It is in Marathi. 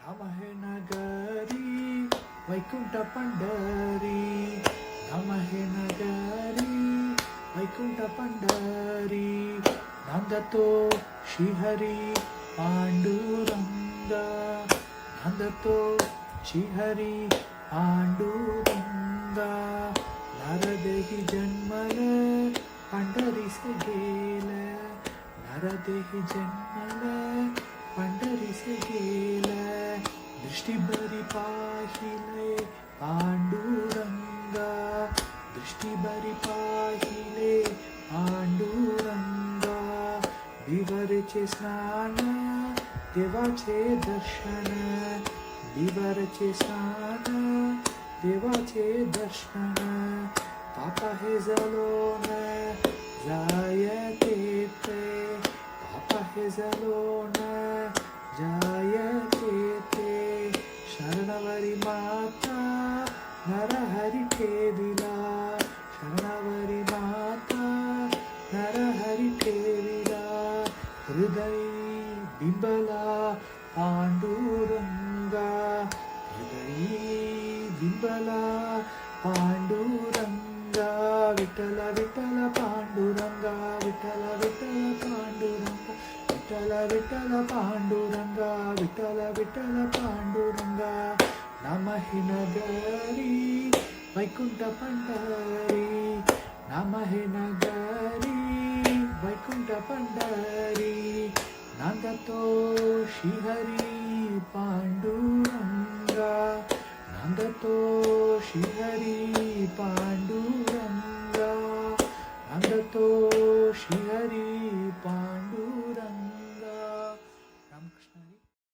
नाम हे नगरी वैकुंठ पंढरी, नाम हे नगरी वैकुंठ पंढरी, नांदतो श्रीहरी पांडुरंगा, नांदतो श्रीहरी पांडुरंगा. नरदेही जन्मल पंढरीस गेल, नरदेही जन्मल पंढरीस गेल, दृष्टी बरी पाहिले पांडुरंगा, दृष्टी बरी पाहिले पांडुरंगा. विवरचे स्नान देवाचे दर्शन, विवरचे स्नान देवाचे दर्शन, पापा हे जलोन जायते ते, पापा हे जलोन जायते ते. शरणवरी माता नरहरी ठेविला, शरणवरी माता नरहरी ठेविला. हृदय बिंबला पांडुरंगा, हृदय बिंबला पांडुरंगा. विठ्ठल विठ्ठल पांडुरंगा, विठ्ठल विठ्ठल पांडुरंगा, विठ्ठल विठ्ठल पांडुरंगा, विठ्ठल विठ्ठल पांडुरंगा. नाम हे नगरी वैकुंठ पंढरी, नाम हे नगरी वैकुंठ पंढरी, नांदतो श्रीहरी पांडुरंगा, नांदतो श्रीहरी पांडुरंगा.